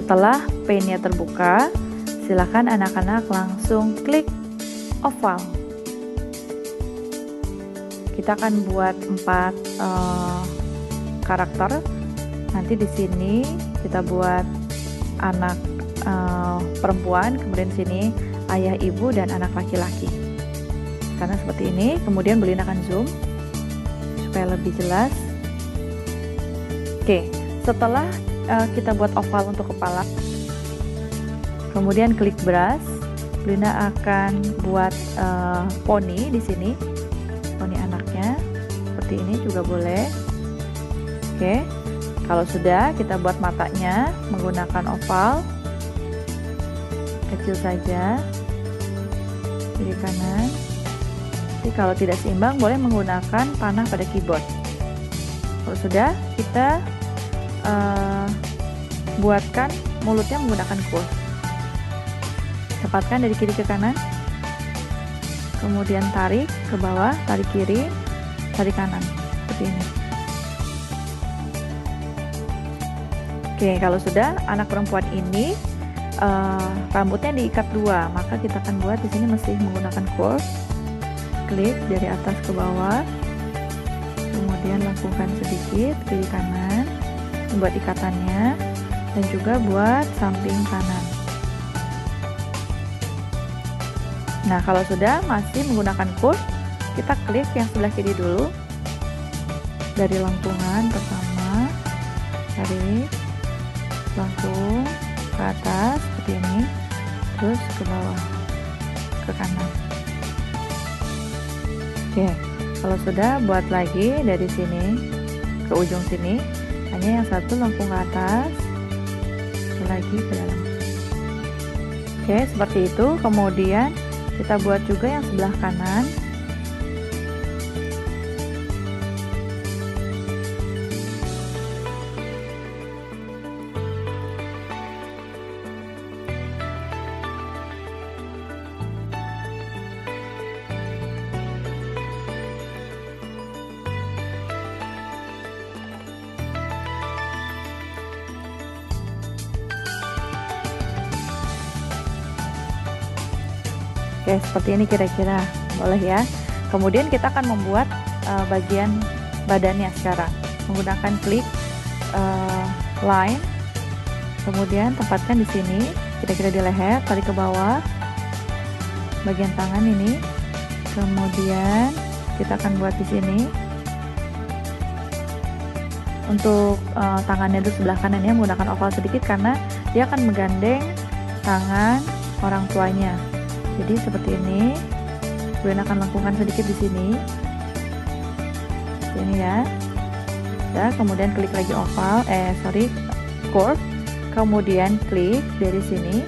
Setelah pane-nya terbuka, silakan anak-anak langsung klik oval. Kita akan buat 4 karakter. Nanti di sini kita buat anak perempuan, kemudian sini ayah, ibu, dan anak laki-laki. Karena seperti ini, kemudian Belin akan zoom supaya lebih jelas. Oke, setelah kita buat oval untuk kepala, kemudian klik brush, Belina akan buat poni di sini, poni anaknya seperti ini juga boleh. Oke, kalau sudah, kita buat matanya menggunakan oval kecil saja, kiri kanan. Jadi kalau tidak seimbang, boleh menggunakan panah pada keyboard. Kalau sudah, kita buatkan mulutnya menggunakan curve. Tepatkan dari kiri ke kanan, kemudian tarik ke bawah, tarik kiri, tarik kanan, seperti ini. Oke, kalau sudah, anak perempuan ini rambutnya diikat 2, maka kita akan buat di sini masih menggunakan curve. Klik dari atas ke bawah, kemudian lakukan sedikit kiri kanan, buat ikatannya, dan juga buat samping kanan. Nah, kalau sudah masih menggunakan curve, kita klik yang sebelah kiri dulu, dari lengkungan pertama, tarik, langsung ke atas seperti ini, terus ke bawah, ke kanan. Oke, kalau sudah, buat lagi dari sini ke ujung sini, hanya yang satu lengkung ke atas, lagi ke dalam. Oke, seperti itu. Kemudian kita buat juga yang sebelah kanan. Oke, seperti ini kira-kira, boleh ya. Kemudian kita akan membuat bagian badannya sekarang menggunakan klik line, kemudian tempatkan di sini, kira-kira di leher, tarik ke bawah, bagian tangan ini, kemudian kita akan buat di sini. Untuk tangannya itu sebelah kanannya menggunakan oval sedikit karena dia akan menggandeng tangan orang tuanya. Jadi seperti ini, Belin akan lengkungkan sedikit di sini. Ini ya. Nah, kemudian klik lagi oval, curve. Kemudian klik dari sini.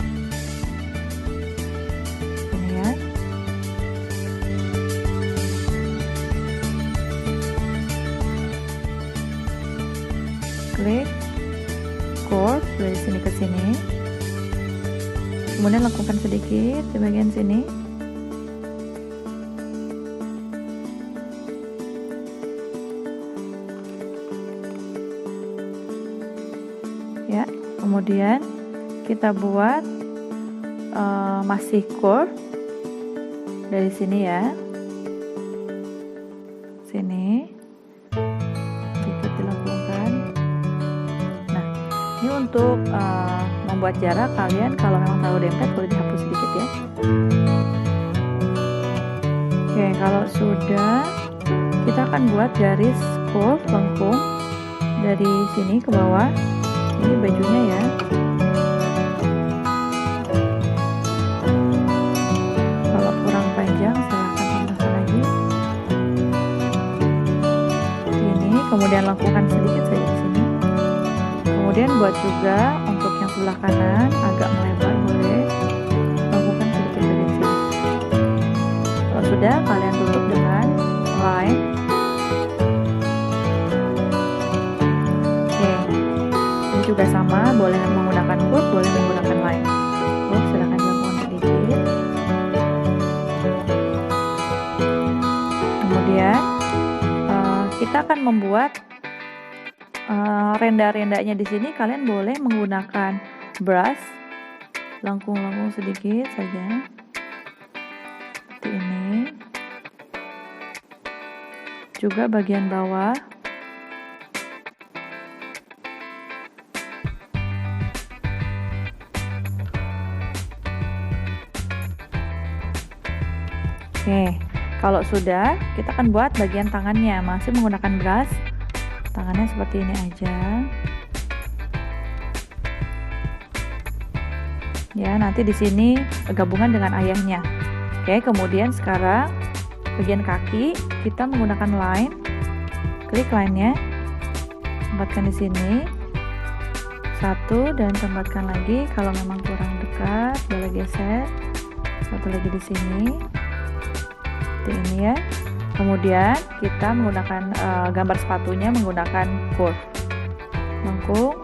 Ini ya. Klik curve dari sini ke sini. Kemudian lakukan sedikit di bagian sini. Ya, kemudian kita buat masih curve dari sini ya. Sini. Sedikit dilakukan. Nah, ini untuk membuat jarak, kalian kalau memang terlalu dempet boleh dihapus sedikit ya. Oke, kalau sudah, kita akan buat garis curve lengkung dari sini ke bawah. Ini bajunya ya. Kalau kurang panjang silahkan tambahkan lagi. Ini kemudian lakukan sedikit saja di sini. Kemudian buat juga untuk yang sebelah kanan agak melebar, boleh lakukan sedikit dari sini. Kalau sudah, kalian tutup dengan line. Oke, ini juga sama, boleh menggunakan curve, boleh menggunakan line. Curve silahkan dilakukan sedikit. Kemudian kita akan membuat renda-rendanya di sini. Kalian boleh menggunakan brush, lengkung-lengkung sedikit saja seperti ini. Juga bagian bawah. Oke, kalau sudah, kita akan buat bagian tangannya, masih menggunakan brush. Tangannya seperti ini aja. Ya, nanti di sini gabungan dengan ayahnya. Oke, kemudian sekarang bagian kaki kita menggunakan line. Klik line-nya, tempatkan di sini. Satu dan tempatkan lagi. Kalau memang kurang dekat, boleh geser. Satu lagi di sini. Seperti ini ya. Kemudian kita menggunakan gambar sepatunya menggunakan curve. Lengkung.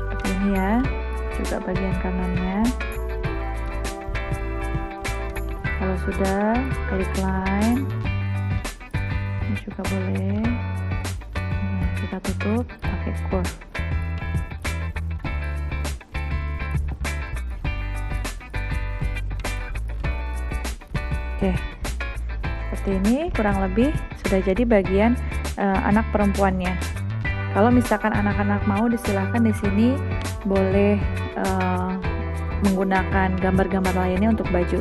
Seperti ini ya. Juga bagian kanannya. Kalau sudah, klik line. Ini juga boleh. Nah, kita tutup pakai curve. Oke, seperti ini kurang lebih sudah jadi bagian anak perempuannya. Kalau misalkan anak-anak mau, disilahkan di sini boleh menggunakan gambar-gambar lainnya untuk baju.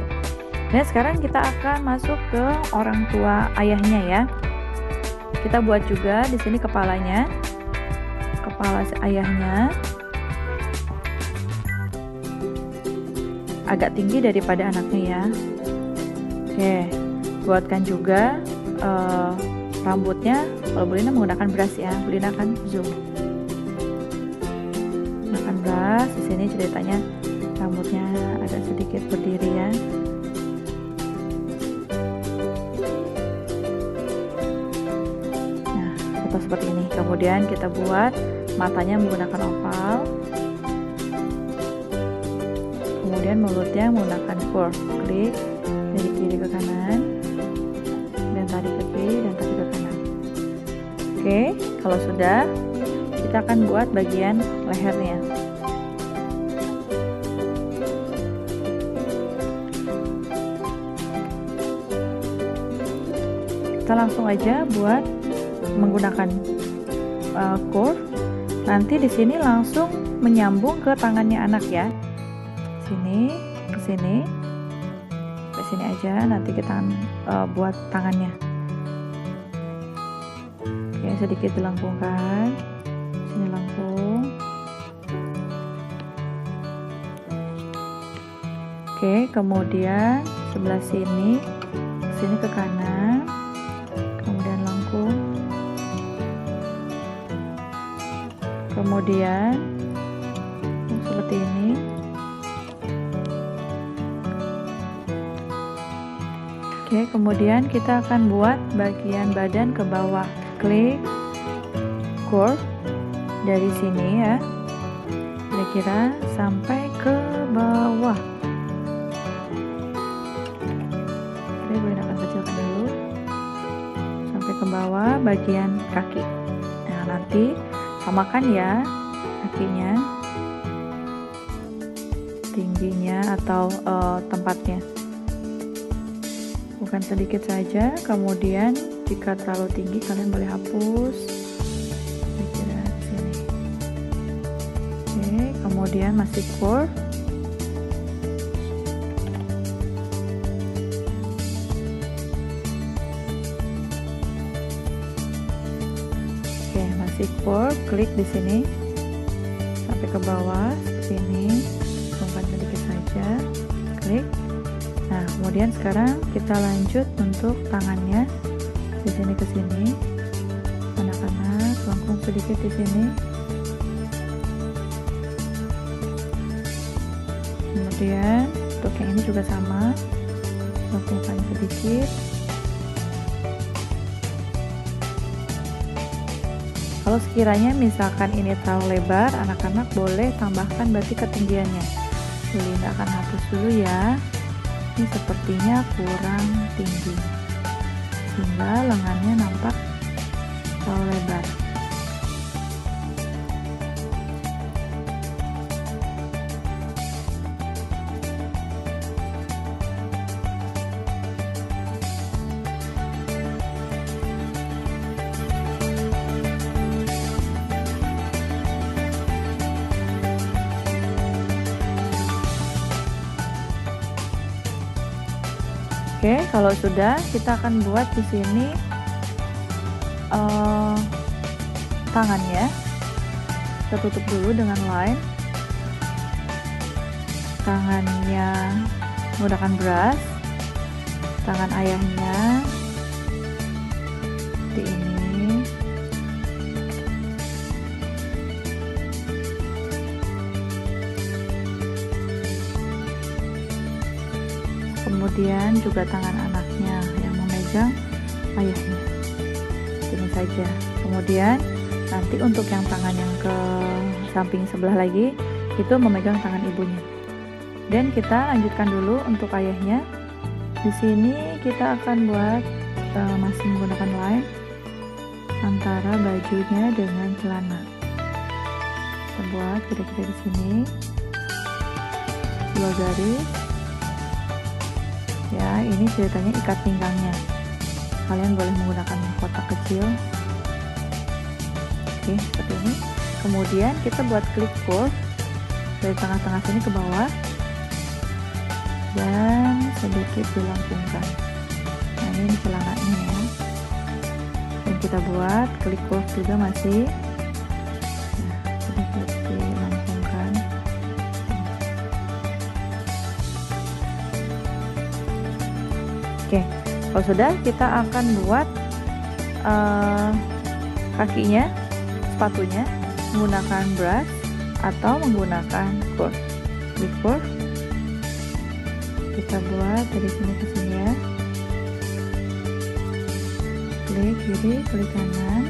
Nah, sekarang kita akan masuk ke orang tua ayahnya ya. Kita buat juga di sini kepalanya, kepala ayahnya agak tinggi daripada anaknya ya. Oke, buatkan juga rambutnya. Kalau Bulina menggunakan brush ya, Bulina akan zoom. Menggunakan brush. Di sini ceritanya rambutnya agak sedikit berdiri ya. Nah, seperti ini. Kemudian kita buat matanya menggunakan oval. Kemudian mulutnya menggunakan curve. Klik dari kiri ke kanan, dan tarik ke kiri dan tarik ke kanan. Oke, kalau sudah, kita akan buat bagian lehernya. Kita langsung aja buat menggunakan curve. Nanti di sini langsung menyambung ke tangannya anak ya. Sini, ke sini. Sini aja, nanti kita buat tangannya. Oke, sedikit dilengkungkan. Sini lengkung. Oke, kemudian sebelah sini ke kanan, kemudian lengkung. Kemudian seperti ini. Oke, kemudian kita akan buat bagian badan ke bawah. Klik curve dari sini ya, kira-kira sampai ke bawah. Oke, boleh akan kecilkan dulu sampai ke bawah bagian kaki. Nah, nanti samakan ya kakinya, tingginya atau tempatnya. Bukan sedikit saja, kemudian jika terlalu tinggi kalian boleh hapus. Kira-kira sini. Oke, kemudian masih curve. Oke, masih curve, klik di sini sampai ke bawah sini, bukan sedikit saja, klik. Nah, kemudian sekarang kita lanjut untuk tangannya. Di sini ke sini, anak-anak lengkung sedikit di sini. Kemudian untuk yang ini juga sama, lengkungkan sedikit. Kalau sekiranya misalkan ini terlalu lebar, anak-anak boleh tambahkan berarti ketinggiannya. Bulina akan hapus dulu ya. Ini sepertinya kurang tinggi, sehingga lengannya nampak terlalu lebar. Oke, kalau sudah, kita akan buat di sini tangannya. Kita tutup dulu dengan line. Tangannya menggunakan brush. Tangan ayahnya seperti ini. Kemudian juga tangan anaknya yang memegang ayahnya. Ini saja. Kemudian nanti untuk yang tangan yang ke samping sebelah lagi itu memegang tangan ibunya. Dan kita lanjutkan dulu untuk ayahnya. Di sini kita akan buat masih menggunakan line antara bajunya dengan celana. Kita buat kira-kira di sini 2 garis. Ya, ini ceritanya ikat pinggangnya. Kalian boleh menggunakan kotak kecil. Oke, seperti ini. Kemudian kita buat clip curve dari tengah-tengah sini ke bawah dan sedikit dilengkungkan. Nah, ini celananya ya. Dan kita buat clip curve juga masih. Nah, sedikit dilengkungkan. Oke, kalau sudah, kita akan buat kakinya, sepatunya menggunakan brush atau menggunakan curve. Clip curve kita buat dari sini ke sini ya. Klik kiri, klik kanan.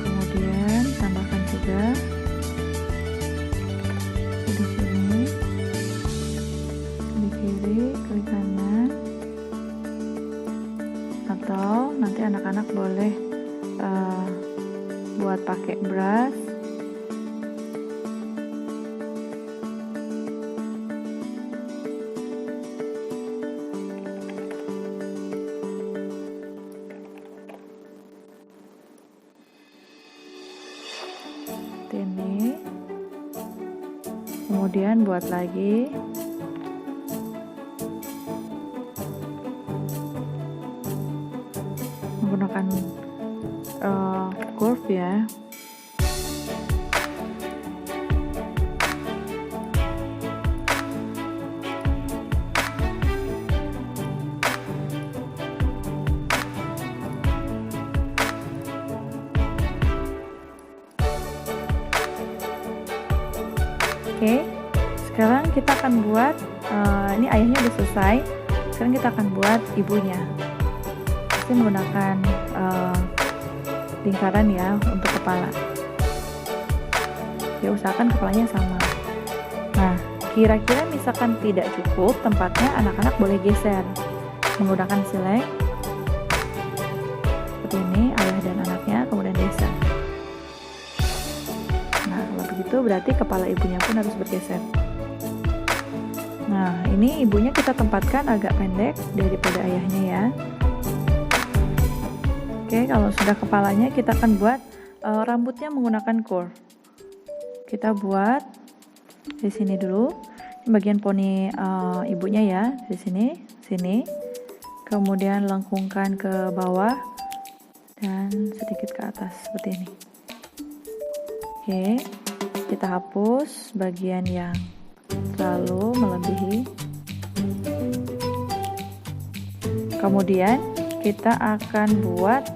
Kemudian tambahkan juga di sini. Klik kiri, klik kanan. Atau nanti anak-anak boleh buat pakai brush. Ini kemudian buat lagi menggunakan curve ya. Oke, sekarang kita akan buat ini ayahnya udah selesai. Sekarang kita akan buat ibunya. Pasti menggunakan lingkaran ya untuk kepala. Ya, usahakan kepalanya sama. Nah, kira-kira misalkan tidak cukup tempatnya, anak-anak boleh geser menggunakan select seperti ini, ayah dan anaknya, kemudian geser. Itu berarti kepala ibunya pun harus bergeser. Nah, ini ibunya kita tempatkan agak pendek daripada ayahnya ya. Oke, kalau sudah kepalanya, kita akan buat rambutnya menggunakan curve. Kita buat di sini dulu. Ini bagian poni ibunya ya, di sini, sini. Kemudian lengkungkan ke bawah dan sedikit ke atas seperti ini. Oke. Kita hapus bagian yang terlalu melebihi. Kemudian kita akan buat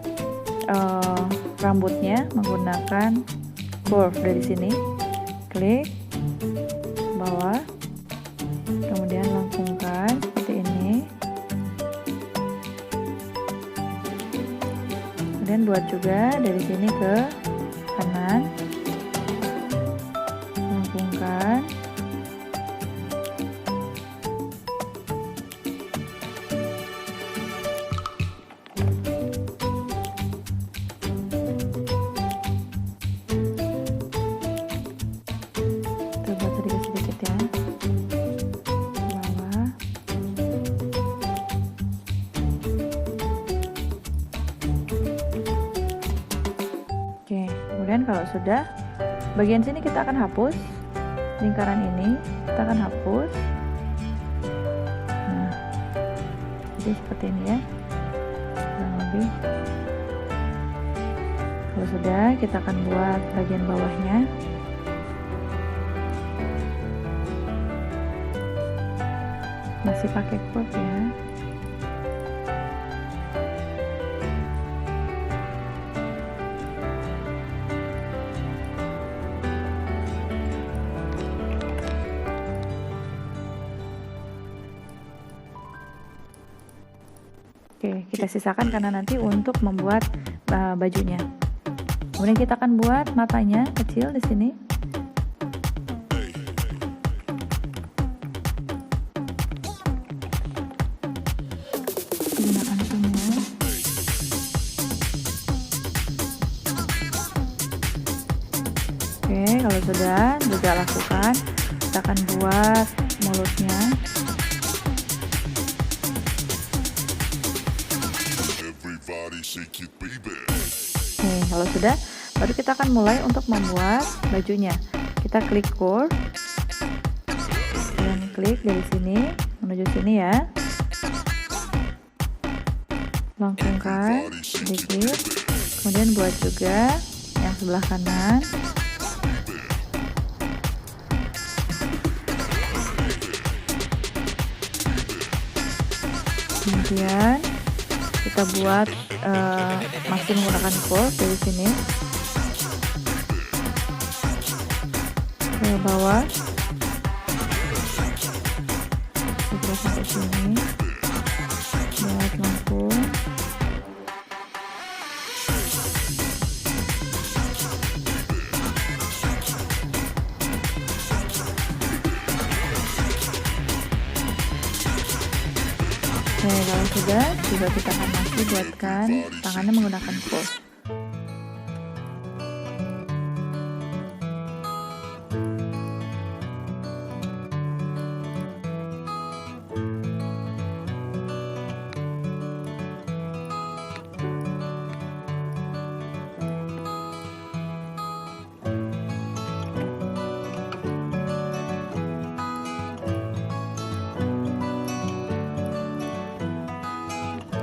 rambutnya menggunakan curve dari sini. Klik bawah, kemudian lengkungkan seperti ini. Kemudian buat juga dari sini ke kanan. Sedikit ya, bawah. Oke, kemudian kalau sudah, bagian sini kita akan hapus lingkaran ini, kita akan hapus. Nah, dimensi seperti ini ya, kurang lebih. Kalau sudah, kita akan buat bagian bawahnya. Masih pakai curve ya. Oke, kita sisakan karena nanti untuk membuat bajunya. Kemudian kita akan buat matanya kecil di sini. Gunakan zoom-nya. Oke, kalau sudah juga lakukan, kita akan buat mulutnya. Oke, kalau sudah, baru kita akan mulai untuk membuat bajunya. Kita klik curve, dan klik dari sini menuju sini ya. Langsungkan, diklik, kemudian buat juga yang sebelah kanan. Kemudian kita buat masih menggunakan curve dari sini ke bawah, segera sampai sini, buat lengkung. Oke, kalau sudah, juga kita akan masih buatkan tangannya menggunakan curve.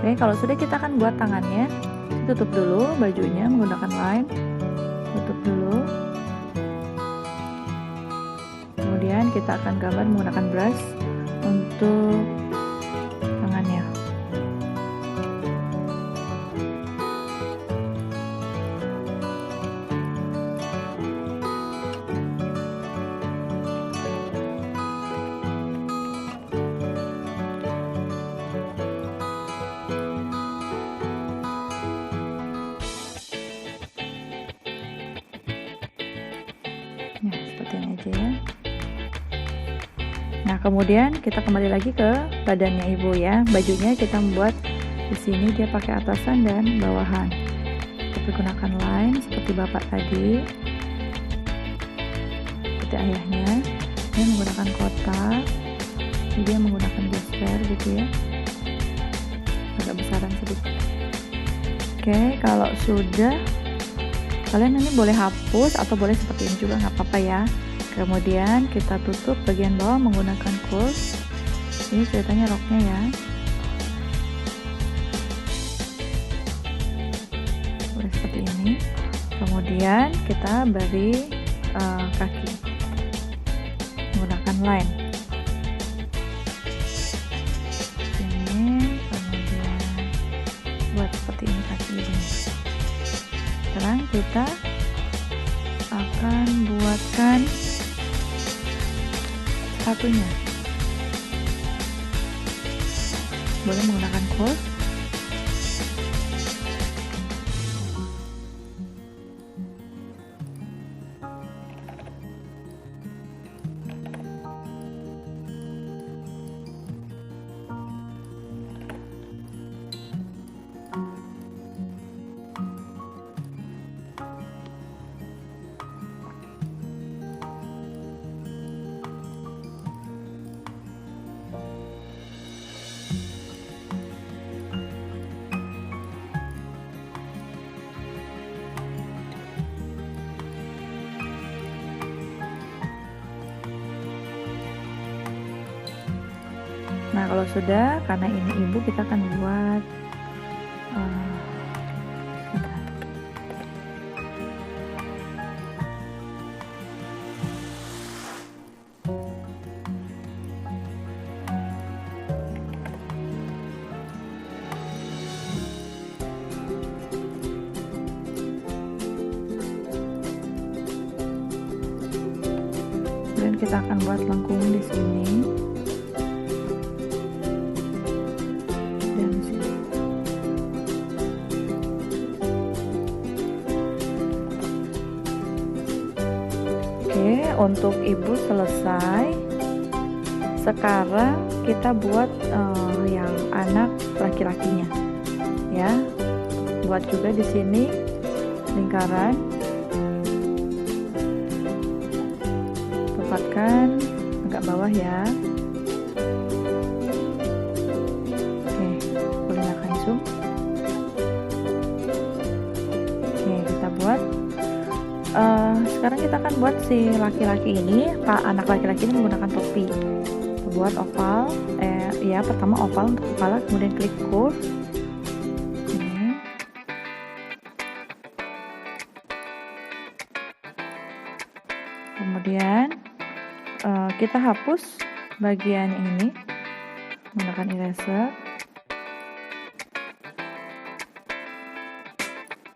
Oke, kalau sudah kita akan buat tangannya. Tutup dulu bajunya menggunakan line. Tutup dulu. Kemudian kita akan gambar menggunakan brush untuk tangannya. Nah, seperti ini aja ya. Nah, kemudian kita kembali lagi ke badannya ibu ya. Bajunya kita membuat di sini dia pakai atasan dan bawahan. Kita gunakan line seperti bapak tadi, seperti ayahnya. Dia menggunakan kotak, dia menggunakan gesper gitu ya, agak besaran sedikit. Oke, kalau sudah, kalian ini boleh hapus atau boleh seperti ini juga nggak apa-apa ya. Kemudian kita tutup bagian bawah menggunakan curve. Ini ceritanya roknya ya. Boleh seperti ini. Kemudian kita beri kaki menggunakan line. Ini kemudian buat seperti ini kaki ini. Sekarang kita akan buatkan sepatunya. Boleh menggunakan curve. Nah, kalau sudah, karena ini ibu, kita akan buat sebentar. Kemudian kita akan buat lengkung di sini. Oke, untuk ibu selesai. Sekarang kita buat yang anak laki-lakinya, ya. Buat juga di sini lingkaran. Tempatkan agak bawah ya. Oke, gunakan zoom. Oke, kita buat. Sekarang kita akan buat si laki-laki ini, anak laki-laki ini menggunakan topi. Kita buat oval, ya pertama oval untuk kepala, kemudian klik curve. Ini. Kemudian kita hapus bagian ini menggunakan eraser.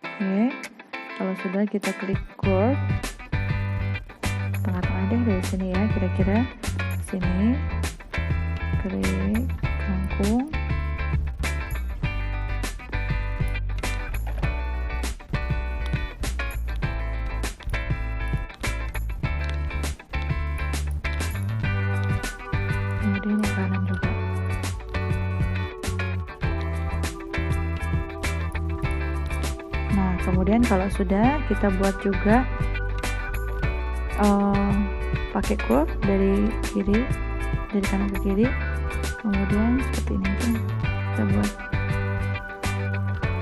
Oke. Kalau sudah, kita klik curve tengah-tengah deh dari sini ya, kira-kira sini, klik lengkung. Kemudian yang kanan juga. Nah, kemudian kalau sudah, kita buat juga pakai curve dari kiri, dari kanan ke kiri. Kemudian seperti ini tuh, kita buat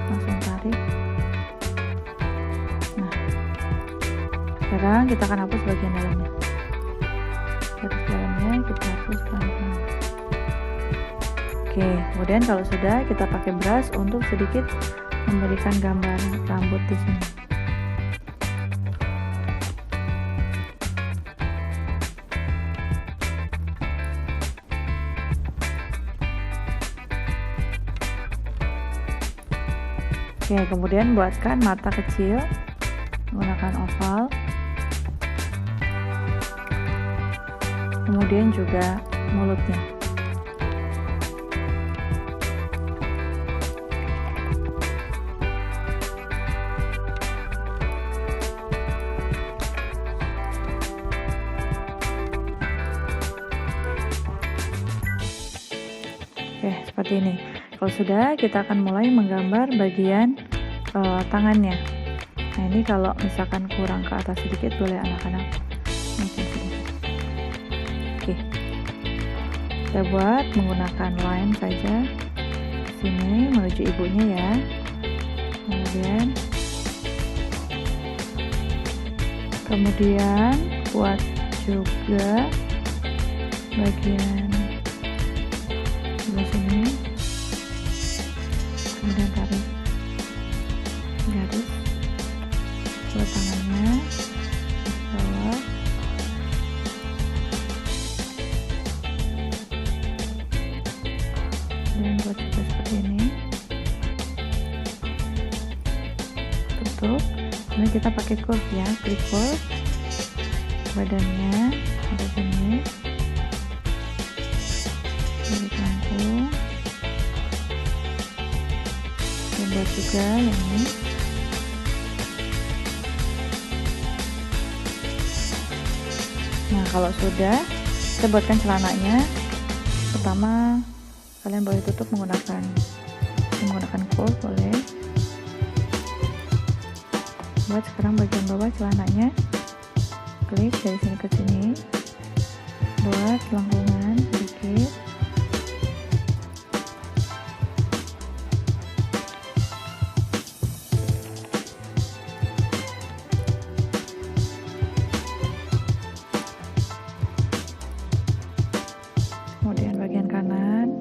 langsung tarik. Nah, sekarang kita akan hapus bagian dalamnya. Bagian dalamnya kita hapus pelan-pelan. Oke, kemudian kalau sudah, kita pakai brush untuk sedikit memberikan gambar rambut di sini. Oke, kemudian buatkan mata kecil menggunakan oval. Kemudian juga mulutnya. Oke, seperti ini. Kalau sudah, kita akan mulai menggambar bagian tangannya. Nah, ini kalau misalkan kurang ke atas sedikit, boleh anak-anak naikin sedikit. Oke, kita buat menggunakan line saja. Sini menuju ibunya ya. Kemudian buat juga bagian sebelah sini. Kemudian tarik garis buat tangannya ke bawah. Dan buat juga seperti ini, tutup. Kemudian kita pakai curve ya, klik curve badannya ada sini, dari lengkung. Dan buat juga yang ini. Nah, kalau sudah, kita buatkan celananya. Pertama, kalian boleh tutup menggunakan curve, boleh. Buat sekarang bagian bawah celananya, klik dari sini ke sini, buat lengkungan sedikit. Kemudian bagian kanan,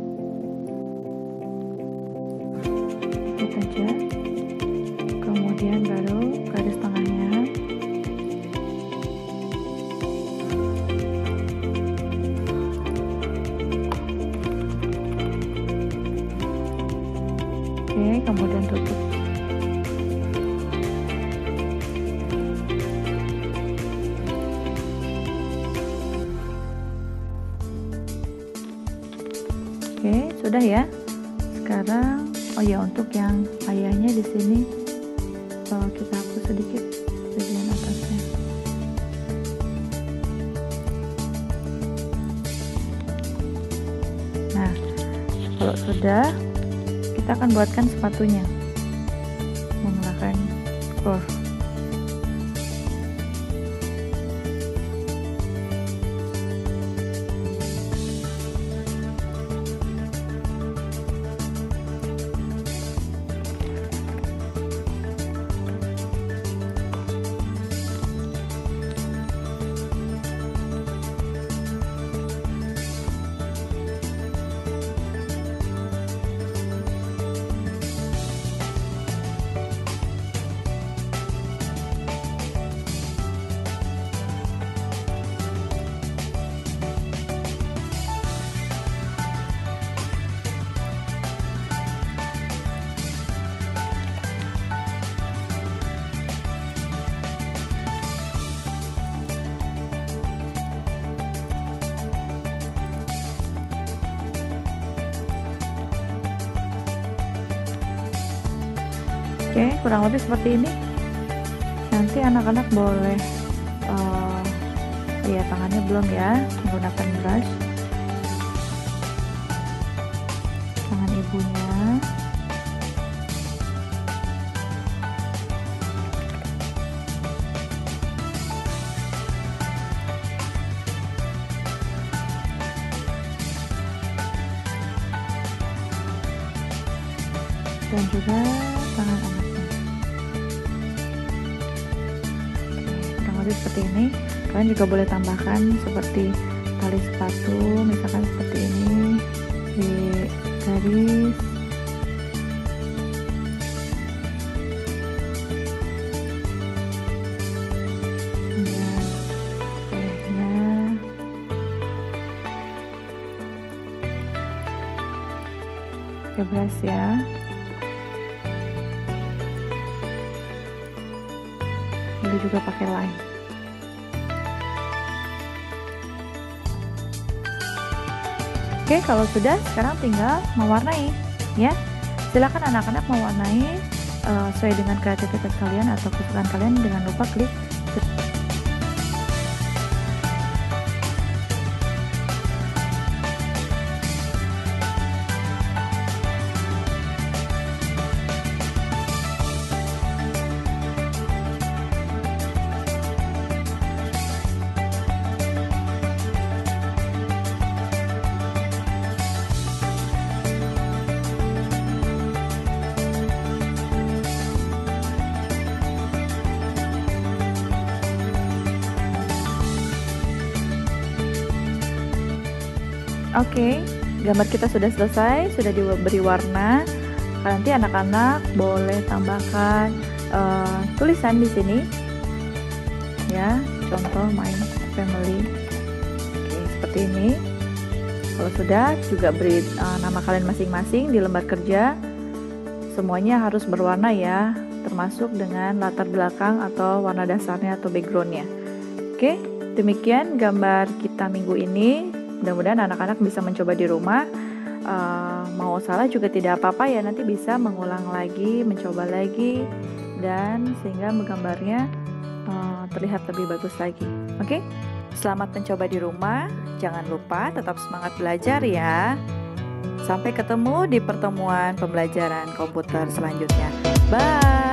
Oke, sudah ya. Sekarang, oh ya, untuk yang ayahnya di sini kita hapus sedikit bagian atasnya. Nah, kalau sudah, kita akan buatkan sepatunya menggunakan curve. Oke, kurang lebih seperti ini. Nanti anak-anak boleh ya, tangannya belum ya, menggunakan brush. Tangan ibunya. Dan juga tangan anaknya. Kurang lebih seperti ini. Kalian juga boleh tambahkan seperti tali sepatu, misalkan seperti ini di garis. Kemudian sayapnya. Pakai brush ya. Boleh juga pakai line. Oke, kalau sudah, sekarang tinggal mewarnai ya. Silakan anak-anak mewarnai sesuai dengan kreativitas kalian atau kesukaan kalian. Jangan lupa klik Oke, gambar kita sudah selesai, sudah diberi warna. Nanti anak-anak boleh tambahkan tulisan di sini, ya. Contoh my family. Oke, seperti ini. Kalau sudah, juga beri nama kalian masing-masing di lembar kerja. Semuanya harus berwarna ya, termasuk dengan latar belakang atau warna dasarnya atau backgroundnya. Oke, demikian gambar kita minggu ini. Mudah-mudahan anak-anak bisa mencoba di rumah. Mau salah juga tidak apa-apa ya, nanti bisa mengulang lagi, mencoba lagi, dan sehingga menggambarnya terlihat lebih bagus lagi. Oke? Selamat mencoba di rumah. Jangan lupa tetap semangat belajar ya. Sampai ketemu di pertemuan pembelajaran komputer selanjutnya. Bye!